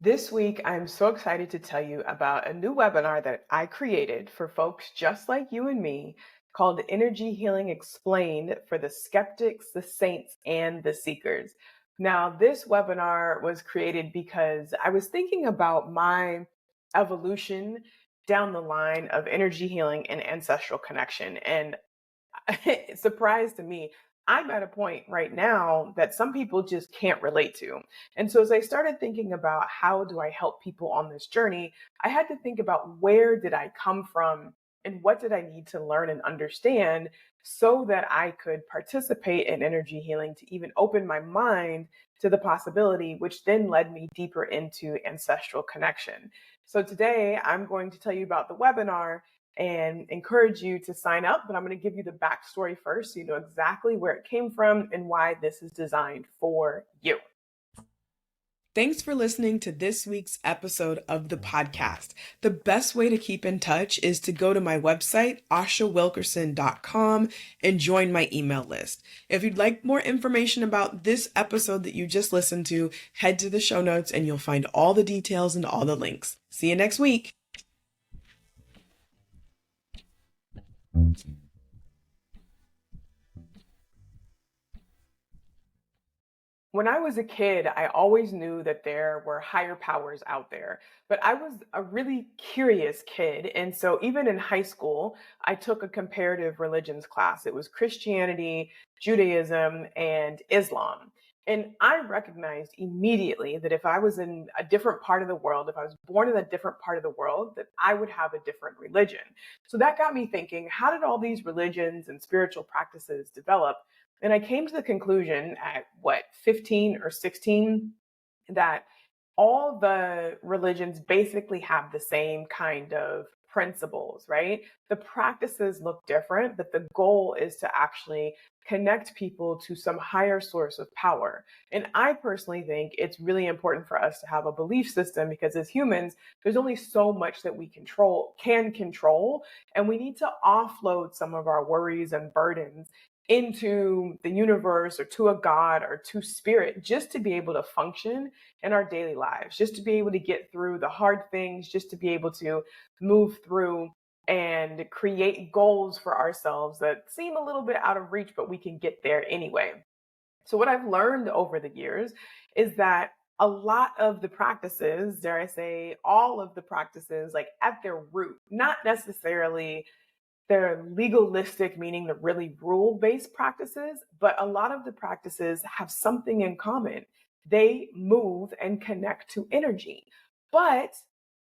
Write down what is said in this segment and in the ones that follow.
This week, I'm so excited to tell you about a new webinar that I created for folks just like you and me called Energy Healing Explained for the Skeptics, the Saints, and the Seekers. Now, this webinar was created because I was thinking about my evolution down the line of energy healing and ancestral connection. And surprise to me, I'm at a point right now that some people just can't relate to. And so as I started thinking about how do I help people on this journey, I had to think about where did I come from and what did I need to learn and understand so that I could participate in energy healing to even open my mind to the possibility, which then led me deeper into ancestral connection. So today I'm going to tell you about the webinar and encourage you to sign up. But I'm going to give you the backstory first so you know exactly where it came from and why this is designed for you. Thanks for listening to this week's episode of the podcast. The best way to keep in touch is to go to my website, ashawilkerson.com, and join my email list. If you'd like more information about this episode that you just listened to, head to the show notes and you'll find all the details and all the links. See you next week. When I was a kid, I always knew that there were higher powers out there, but I was a really curious kid. And so even in high school, I took a comparative religions class. It was Christianity, Judaism, and Islam. And I recognized immediately that if I was in a different part of the world, if I was born in a different part of the world, that I would have a different religion. So that got me thinking, how did all these religions and spiritual practices develop? And I came to the conclusion at 15 or 16, that all the religions basically have the same kind of principles, right? The practices look different, but the goal is to actually connect people to some higher source of power. And I personally think it's really important for us to have a belief system because as humans, there's only so much that we can control, and we need to offload some of our worries and burdens into the universe or to a god or to spirit just to be able to function in our daily lives, just to be able to get through the hard things, just to be able to move through and create goals for ourselves that seem a little bit out of reach, but we can get there anyway. So, what I've learned over the years is that a lot of the practices, dare I say, all of the practices, like at their root, not necessarily they're legalistic, meaning the really rule based practices, but a lot of the practices have something in common. They move and connect to energy, but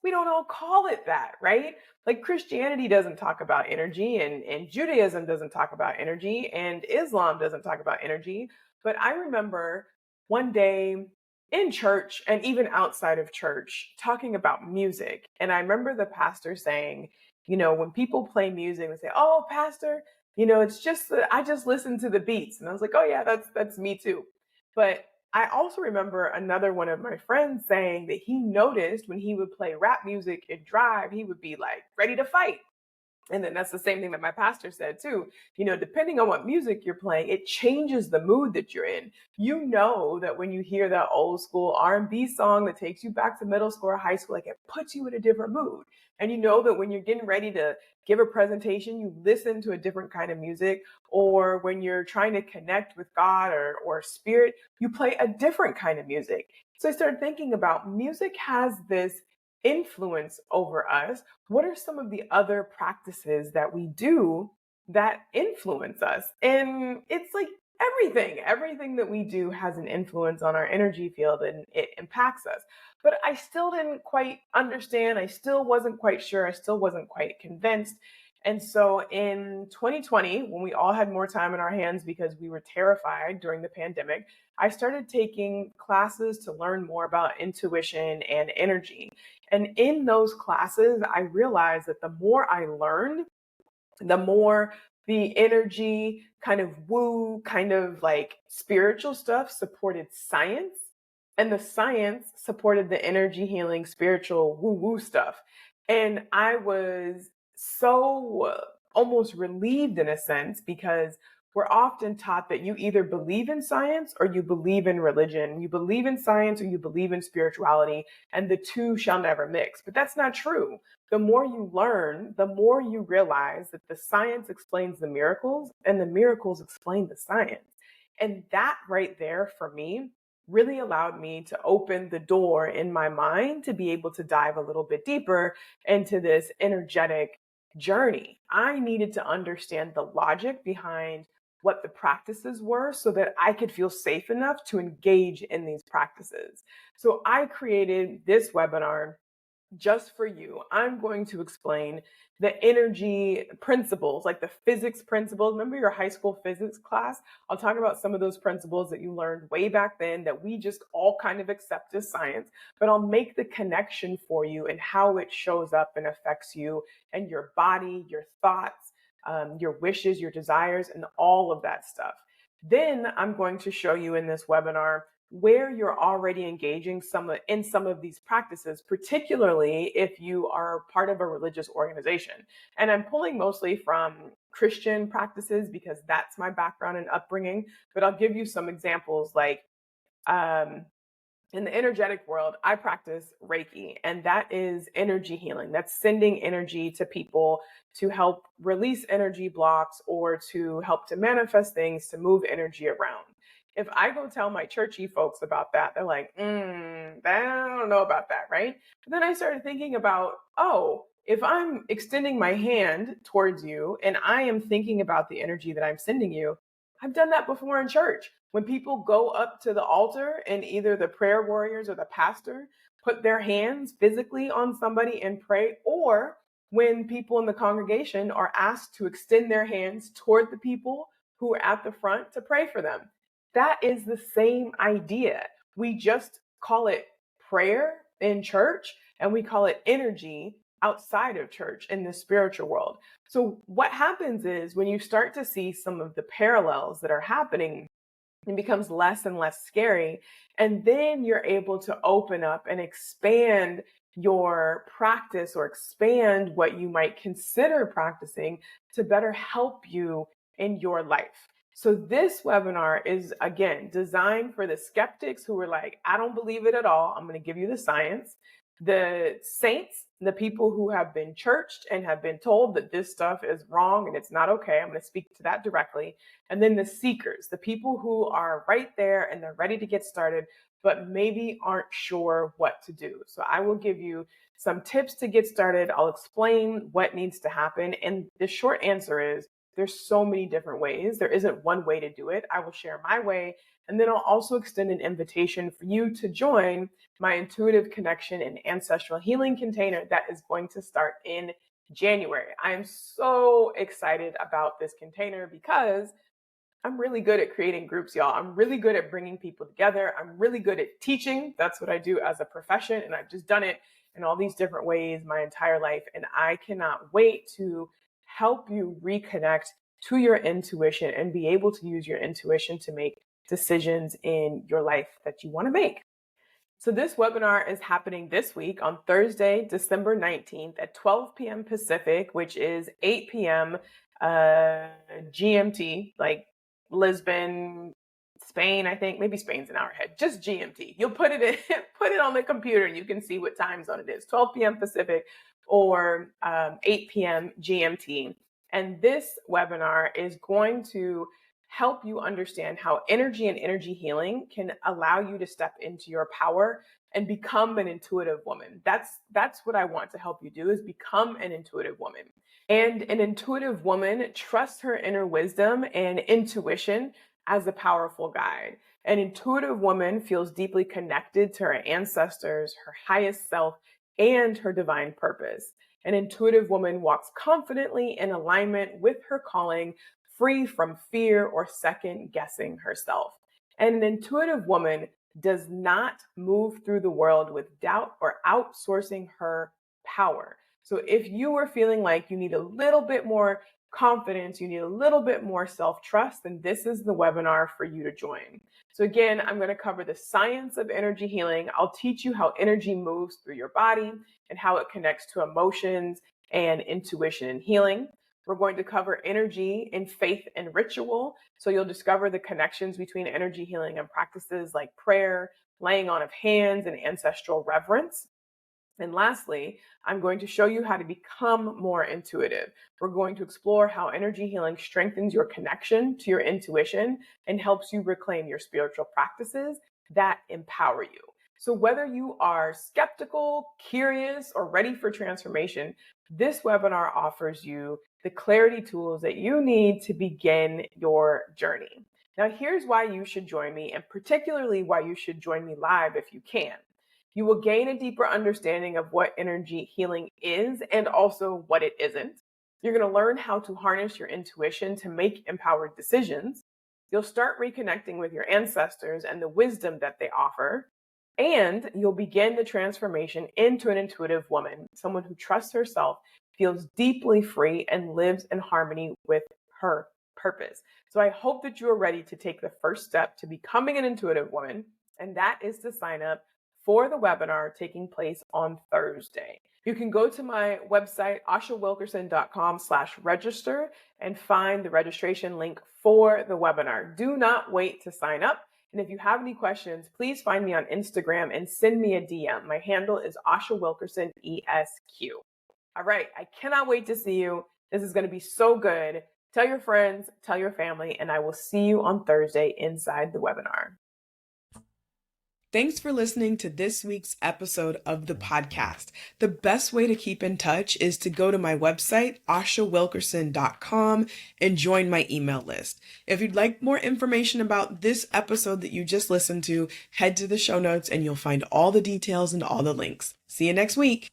we don't all call it that, right? Like Christianity doesn't talk about energy, and Judaism doesn't talk about energy, and Islam doesn't talk about energy. But I remember one day in church and even outside of church talking about music. And I remember the pastor saying, when people play music, they say, "Oh, pastor, it's just that I just listen to the beats." And I was like, "Oh yeah, that's me too." But I also remember another one of my friends saying that he noticed when he would play rap music and drive, he would be like ready to fight. And then that's the same thing that my pastor said too. Depending on what music you're playing, it changes the mood that you're in. You know that when you hear that old school R&B song that takes you back to middle school or high school, like it puts you in a different mood. And you know that when you're getting ready to give a presentation, you listen to a different kind of music. Or when you're trying to connect with God or spirit, you play a different kind of music. So I started thinking about music has this influence over us. What are some of the other practices that we do that influence us? And it's like everything that we do has an influence on our energy field and it impacts us. But I still didn't quite understand. I still wasn't quite sure. I still wasn't quite convinced. And so in 2020, when we all had more time in our hands because we were terrified during the pandemic, I started taking classes to learn more about intuition and energy. And in those classes, I realized that the more I learned, the more the energy kind of woo, kind of like spiritual stuff supported science, and the science supported the energy healing, spiritual woo woo stuff. And I was so almost relieved in a sense because we're often taught that you either believe in science or you believe in religion. You believe in science or you believe in spirituality, and the two shall never mix. But that's not true. The more you learn, the more you realize that the science explains the miracles and the miracles explain the science. And that right there for me really allowed me to open the door in my mind to be able to dive a little bit deeper into this energetic journey. I needed to understand the logic behind what the practices were so that I could feel safe enough to engage in these practices. So I created this webinar just for you. I'm going to explain the energy principles, like the physics principles. Remember your high school physics class? I'll talk about some of those principles that you learned way back then that we just all kind of accept as science, but I'll make the connection for you and how it shows up and affects you and your body, your thoughts, your wishes, your desires, and all of that stuff. Then I'm going to show you in this webinar where you're already engaging in some of these practices, particularly if you are part of a religious organization. And I'm pulling mostly from Christian practices because that's my background and upbringing, but I'll give you some examples like um, in the energetic world, I practice Reiki, and that is energy healing. That's sending energy to people to help release energy blocks or to help to manifest things, to move energy around. If I go tell my churchy folks about that, they're like, I don't know about that, right? But then I started thinking about, oh, if I'm extending my hand towards you and I am thinking about the energy that I'm sending you, I've done that before in church. When people go up to the altar and either the prayer warriors or the pastor put their hands physically on somebody and pray, or when people in the congregation are asked to extend their hands toward the people who are at the front to pray for them. That is the same idea. We just call it prayer in church and we call it energy outside of church in the spiritual world. So, what happens is when you start to see some of the parallels that are happening, it becomes less and less scary. And then you're able to open up and expand your practice or expand what you might consider practicing to better help you in your life. So, this webinar is again designed for the skeptics who are like, I don't believe it at all. I'm going to give you the science. The saints, the people who have been churched and have been told that this stuff is wrong and it's not okay. I'm going to speak to that directly. And then the seekers, the people who are right there and they're ready to get started, but maybe aren't sure what to do. So I will give you some tips to get started. I'll explain what needs to happen. And the short answer is there's so many different ways. There isn't one way to do it. I will share my way. And then I'll also extend an invitation for you to join my intuitive connection and ancestral healing container that is going to start in January. I am so excited about this container because I'm really good at creating groups, y'all. I'm really good at bringing people together. I'm really good at teaching. That's what I do as a profession. And I've just done it in all these different ways my entire life. And I cannot wait to help you reconnect to your intuition and be able to use your intuition to make decisions in your life that you want to make. So this webinar is happening this week on Thursday, December 19th at 12 p.m. Pacific, which is 8 p.m. GMT, like Lisbon, Spain, I think. Maybe Spain's an hour ahead. Just GMT. You'll put it in, put it on the computer and you can see what time zone it is. 12 p.m. Pacific or 8 p.m. GMT. And this webinar is going to help you understand how energy and energy healing can allow you to step into your power and become an intuitive woman. That's what I want to help you do, is become an intuitive woman. And an intuitive woman trusts her inner wisdom and intuition as a powerful guide. An intuitive woman feels deeply connected to her ancestors, her highest self, and her divine purpose. An intuitive woman walks confidently in alignment with her calling, free from fear or second guessing herself. And an intuitive woman does not move through the world with doubt or outsourcing her power. So if you are feeling like you need a little bit more confidence, you need a little bit more self-trust, then this is the webinar for you to join. So again, I'm going to cover the science of energy healing. I'll teach you how energy moves through your body and how it connects to emotions and intuition and healing. We're going to cover energy in faith and ritual. So you'll discover the connections between energy healing and practices like prayer, laying on of hands, and ancestral reverence. And lastly, I'm going to show you how to become more intuitive. We're going to explore how energy healing strengthens your connection to your intuition and helps you reclaim your spiritual practices that empower you. So, whether you are skeptical, curious, or ready for transformation, this webinar offers you the clarity tools that you need to begin your journey. Now, here's why you should join me, and particularly why you should join me live if you can. You will gain a deeper understanding of what energy healing is and also what it isn't. You're going to learn how to harness your intuition to make empowered decisions. You'll start reconnecting with your ancestors and the wisdom that they offer. And you'll begin the transformation into an intuitive woman, someone who trusts herself, feels deeply free, and lives in harmony with her purpose. So I hope that you are ready to take the first step to becoming an intuitive woman, and that is to sign up for the webinar taking place on Thursday. You can go to my website, ashawilkerson.com/register, and find the registration link for the webinar. Do not wait to sign up. And if you have any questions, please find me on Instagram and send me a DM. My handle is Asha Wilkerson ESQ. All right, I cannot wait to see you. This is going to be so good. Tell your friends, tell your family, and I will see you on Thursday inside the webinar. Thanks for listening to this week's episode of the podcast. The best way to keep in touch is to go to my website, ashawilkerson.com, and join my email list. If you'd like more information about this episode that you just listened to, head to the show notes and you'll find all the details and all the links. See you next week.